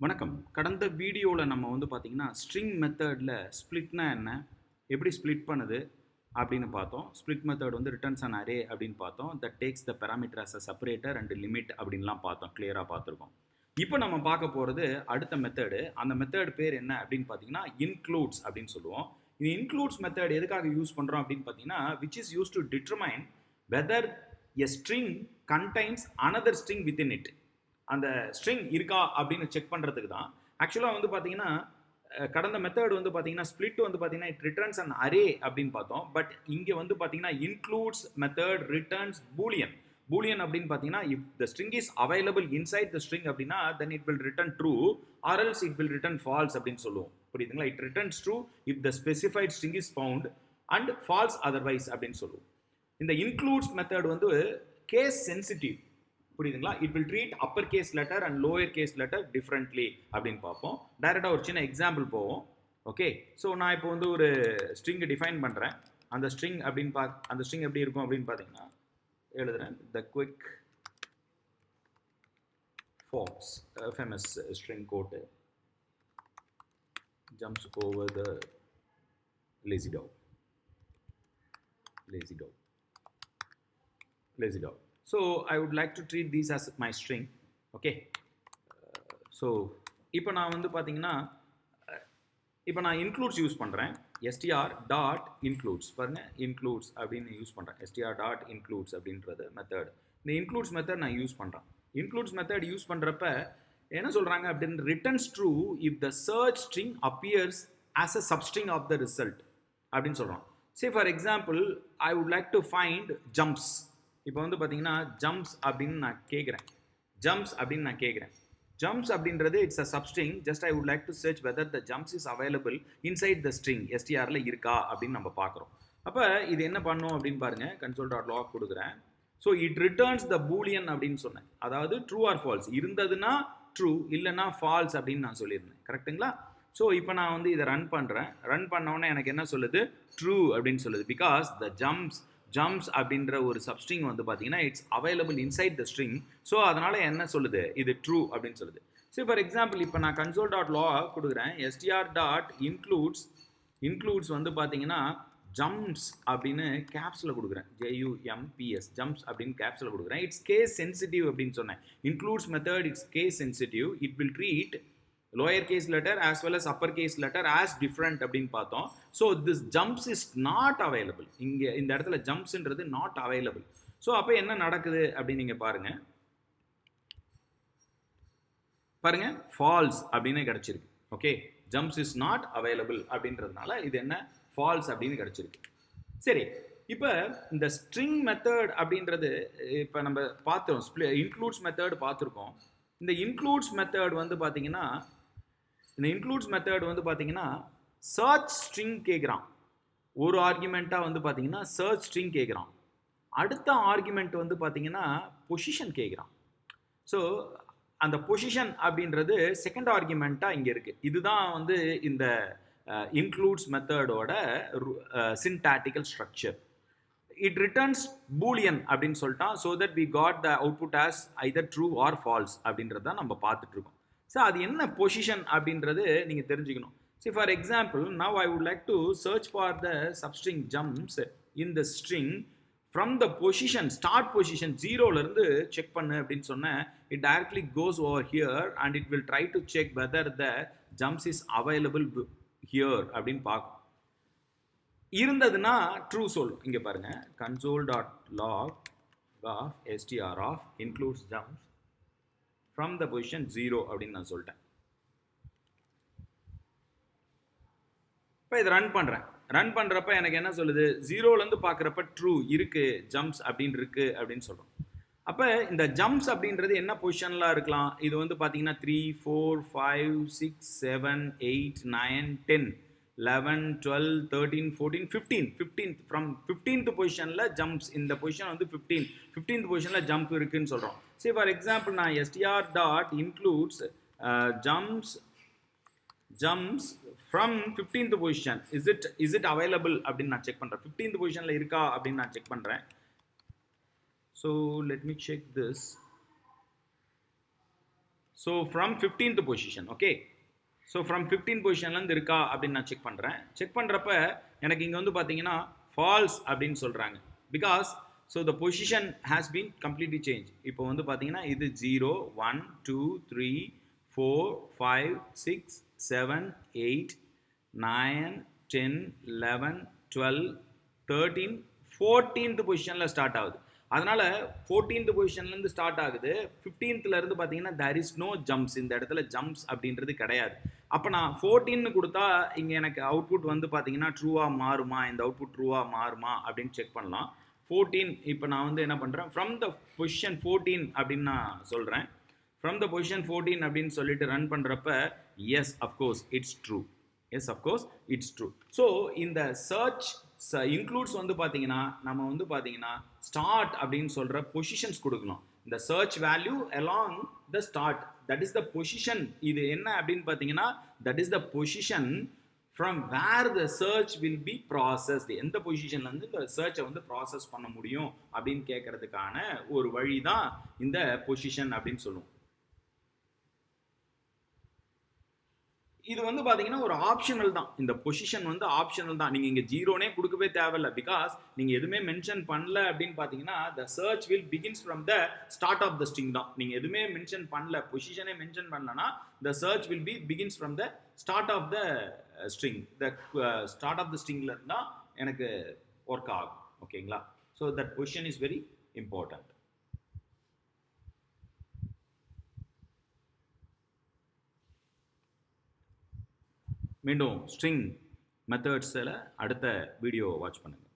வணக்கம். கடந்த வீடியோவில் நம்ம வந்து பார்த்தீங்கன்னா ஸ்ட்ரிங் மெத்தடில் ஸ்ப்ளிட்னா என்ன, எப்படி ஸ்ப்ளிட் பண்ணுது அப்படின்னு பார்த்தோம். ஸ்ப்ளிட் மெத்தட் வந்து ரிட்டர்ன்ஸ் அன் அரே அப்படின்னு பார்த்தோம். That takes the parameter as a separator and limit அப்படின்லாம் பார்த்தோம், கிளியராக பார்த்துருக்கோம். இப்போ நம்ம பார்க்க போகிறது அடுத்த மெத்தடு. அந்த மெத்தட் பேர் என்ன அப்படின்னு பார்த்தீங்கன்னா இன்க்ளூட்ஸ் அப்படின்னு சொல்லுவோம். இந்த இன்க்ளூட்ஸ் மெத்தட் எதுக்காக யூஸ் பண்ணுறோம் அப்படின்னு பார்த்தீங்கன்னா which is use to determine weather a string contains another string within it. அந்த ஸ்ட்ரிங் இருக்கா அப்படின்னு செக் பண்ணுறதுக்கு தான். ஆக்சுவலாக வந்து பார்த்தீங்கன்னா கடந்த மெத்தட் வந்து பார்த்தீங்கன்னா ஸ்ப்ளிட் வந்து பார்த்தீங்கன்னா இட் ரிட்டர்ன்ஸ் அன் அரே அப்படின்னு பார்த்தோம். பட் இங்கே வந்து பார்த்தீங்கன்னா includes method returns boolean. Boolean அப்படின்னு பார்த்தீங்கன்னா if the string is available inside the string அப்படின்னா then it will return true or else it will return false அப்படின்னு சொல்லுவோம். புரியுதுங்களா? It returns true if the specified string is found and false otherwise அப்படின்னு சொல்லுவோம். இந்த includes method வந்து case sensitive. புரியுதுங்களா? It will treat upper case letter and lower case letter differently அப்படின்னு பார்ப்போம். டைரெக்டாக ஒரு சின்ன எக்ஸாம்பிள் போவோம். ஓகே, ஸோ நான் இப்போ வந்து ஒரு ஸ்ட்ரிங் டிஃபைன் பண்ணுறேன். அந்த ஸ்ட்ரிங் அப்படின்னு அந்த ஸ்ட்ரிங் எப்படி இருக்கும் அப்படின்னு பார்த்தீங்கன்னா எழுதுறேன். The quick fox famous string quote jumps over the lazy dog. So I would like to treat these as my string. Okay, so இப்போ நான் வந்து பார்த்தீங்கன்னா இப்போ நான் இன்க்ளூட்ஸ் யூஸ் பண்ணுறேன். str டாட் இன்க்ளூட்ஸ் பாருங்க, இன்க்ளூட்ஸ் அப்படின்னு யூஸ் பண்ணுறேன். str டாட் இன்க்ளூட்ஸ் அப்படின்றது மெத்தட். இந்த இன்க்ளூட்ஸ் மெத்தட் நான் யூஸ் பண்ணுறேன். இன்க்ளூட்ஸ் மெத்தட் யூஸ் பண்ணுறப்ப என்ன சொல்கிறாங்க அப்படின்னு returns true if the search string appears as a substring of the result அப்படின்னு சொல்கிறோம். Say for example I would like to find jumps. இப்போ வந்து பார்த்தீங்கன்னா ஜம்ப்ஸ் அப்படின்னு நான் கேட்குறேன். ஜம்ப்ஸ் அப்படின்றது it's a substring. Just I would like to search whether the jumps is available inside the string எஸ்டிஆரில் இருக்கா அப்படின்னு நம்ம பார்க்குறோம். அப்போ இது என்ன பண்ணும் அப்படின்னு பாருங்கள். கன்சோல் டாட் லாக் கொடுக்குறேன். So it returns the Boolean அப்படின்னு சொன்னேன். அதாவது ட்ரூ ஆர் ஃபால்ஸ், இருந்ததுன்னா ட்ரூ, இல்லைன்னா ஃபால்ஸ் அப்படின்னு நான் சொல்லியிருந்தேன். கரெக்டுங்களா? ஸோ இப்போ நான் வந்து இதை ரன் பண்ணுறேன். ரன் பண்ணோன்னே எனக்கு என்ன சொல்லுது? ட்ரூ அப்படின்னு சொல்லுது. பிகாஸ் த ஜம்ப்ஸ் அப்படின்ற ஒரு சப்ஸ்ட்ரிங் வந்து பார்த்தீங்கன்னா it's available inside the string. So அதனால் என்ன சொல்லுது? இது ட்ரூ அப்படின்னு சொல்லுது. ஸோ ஃபார் எக்ஸாம்பிள் இப்போ நான் கன்சோல் டாட் லாக் கொடுக்குறேன். str டாட் இன்க்ளூட்ஸ் வந்து பார்த்தீங்கன்னா ஜம்ப்ஸ் அப்படின்னு கேப்ஸில் கொடுக்குறேன். JUMPS ஜம்ப்ஸ் அப்படின்னு கேப்ஸில் கொடுக்குறேன். இட்ஸ் கேஸ் சென்சிட்டிவ் அப்படின்னு சொன்னேன். Includes method it's case sensitive. It will treat lower case letter as well as upper case letter as different அப்படின்னு பார்த்தோம். So this jumps is not available. இங்கே இந்த இடத்துல ஜம்ப்ஸ்ன்றது நாட் அவைலபிள். ஸோ அப்போ என்ன நடக்குது அப்படின்னு நீங்கள் பாருங்க ஃபால்ஸ் அப்படின்னு கிடச்சிருக்கு. Okay, jumps is not available அப்படின்றதுனால இது என்ன? ஃபால்ஸ் அப்படின்னு கிடச்சிருக்கு. சரி, இப்போ இந்த ஸ்ட்ரிங் மெத்தட் அப்படின்றது இப்போ நம்ம பார்த்தோம். இன்க்ளூட்ஸ் மெத்தட் பார்த்துருக்கோம். இந்த இன்க்ளூட்ஸ் மெத்தட் வந்து பார்த்தீங்கன்னா சர்ச் ஸ்ட்ரிங் கேட்குறான். ஒரு ஆர்குமெண்ட்டாக வந்து பார்த்தீங்கன்னா சர்ச் ஸ்ட்ரிங் கேட்குறான். அடுத்த ஆர்குமெண்ட் வந்து பார்த்தீங்கன்னா பொசிஷன் கேட்குறான். ஸோ அந்த பொசிஷன் அப்படின்றது செகண்ட் ஆர்குமெண்ட்டாக இங்கே இருக்குது. இதுதான் வந்து இந்த இன்க்ளூட்ஸ் மெத்தடோட syntactical structure. It returns boolean அப்படின்னு சொல்லிட்டான். So that we got the output as either true or false அப்படின்றது தான் நம்ம பார்த்துட்டு இருக்கோம். ஸோ அது என்ன பொசிஷன் அப்படின்றது நீங்கள் தெரிஞ்சுக்கணும். So for example now I would like to search for the substring jumps in the string from the position start position 0லேருந்து செக் பண்ணு அப்படின்னு சொன்னேன். It directly goes over here and it will try to check whether the jumps is available here அப்படின்னு பார்க்கும். இருந்ததுன்னா true சொல்லும். இங்கே பாருங்க, console dot log of str of includes jumps from the position 0 அப்படின்னு நான் சொல்லிட்டேன். இப்போ இதை ரன் பண்ணுறப்ப எனக்கு என்ன சொல்லுது? 0லேருந்து பார்க்குறப்ப ட்ரூ இருக்கு, ஜம்ப்ஸ் அப்படின்னு சொல்கிறோம். அப்போ இந்த ஜம்ப்ஸ் அப்படின்றது என்ன பொசிஷன்லாம் இருக்கலாம்? இது வந்து பார்த்தீங்கன்னா 3, 4, 5, 6, 7, 8, 9, 10, 11, 12, 13, 14, 15 ஃப்ரம் 15th பொசிஷனில் ஜம்ப்ஸ். இந்த பொசிஷன் வந்து 15th பொசிஷனில் ஜம்ப் இருக்குன்னு சொல்கிறோம். சரி, ஃபார் எக்ஸாம்பிள் நான் str dot includes jumps from 15th position is it available அப்படின்னு நான் செக் பண்ணுறேன். 15th பொசிஷனில் இருக்கா அப்படின்னு நான் செக் பண்ணுறேன். So let me check this. So from 15th position. Okay, so from 15 பொசிஷன்லேருந்து இருக்கா அப்படின்னு நான் செக் பண்ணுறேன். செக் பண்ணுறப்ப எனக்கு இங்கே வந்து பார்த்தீங்கன்னா ஃபால்ஸ் அப்படின்னு சொல்கிறாங்க. Because so the position has been completely change. இப்போ வந்து பார்த்தீங்கன்னா இது 0 1 2 3 4 5 6 7 8 9 10 11 12 13 14th பொசிஷனில் ஸ்டார்ட் ஆகுது. அதனால் 14th பொசிஷன்லேருந்து ஸ்டார்ட் ஆகுது. 15th பார்த்தீங்கன்னா there is no jumps. இந்த இடத்துல ஜம்ப்ஸ் அப்படின்றது கிடையாது. அப்போ நான் 14 கொடுத்தா இங்கே எனக்கு அவுட்புட் வந்து பார்த்தீங்கன்னா ட்ரூவாக மாறுமா, இந்த அவுட்புட் ட்ரூவாக மாறுமா அப்படின்னு செக் பண்ணலாம். 14 இப்போ நான் வந்து என்ன பண்ணுறேன், ஃப்ரம் த பொசிஷன் 14 அப்படின்னு நான் சொல்கிறேன். ஃப்ரம் த பொசிஷன் 14 அப்படின்னு சொல்லிட்டு ரன் பண்ணுறப்ப yes of course it's true. Yes of course it's true. So இந்த சர்ச் இன்க்ளூட்ஸ் வந்து பார்த்தீங்கன்னா நம்ம வந்து பார்த்தீங்கன்னா ஸ்டார்ட் அப்படின்னு சொல்கிற பொசிஷன்ஸ் கொடுக்கணும். இந்த search value along the start, that is the position. இது என்ன அப்படின்னு பார்த்தீங்கன்னா that is the position from where the search will be processed. எந்த பொசிஷன்லேருந்து இந்த சர்ச்சை வந்து ப்ராசஸ் பண்ண முடியும் அப்படின்னு கேட்கறதுக்கான ஒரு வழி தான் இந்த பொசிஷன் அப்படின்னு சொல்லுவோம். இது வந்து பார்த்தீங்கன்னா ஒரு ஆப்ஷனல் தான். இந்த பொசிஷன் வந்து ஆப்ஷனல் தான். நீங்கள் இங்கே ஜீரோனே கொடுக்கவே தேவையில்ல. பிகாஸ் நீங்கள் எதுவுமே மென்ஷன் பண்ணல அப்படின்னு பார்த்தீங்கன்னா the search will begins from the start of the string தான். நீங்கள் எதுவுமே மென்ஷன் பண்ணல, பொசிஷனே மென்ஷன் பண்ணலன்னா the search will be begins from the start of the string. The start of the ஸ்ட்ரிங்கில் இருந்தால் எனக்கு ஒர்க் ஆகும். ஓகேங்களா? So that position is very important. மீண்டும் ஸ்ட்ரிங் மெத்தட்ஸில் அடுத்த வீடியோ வாட்ச் பண்ணுங்கள்.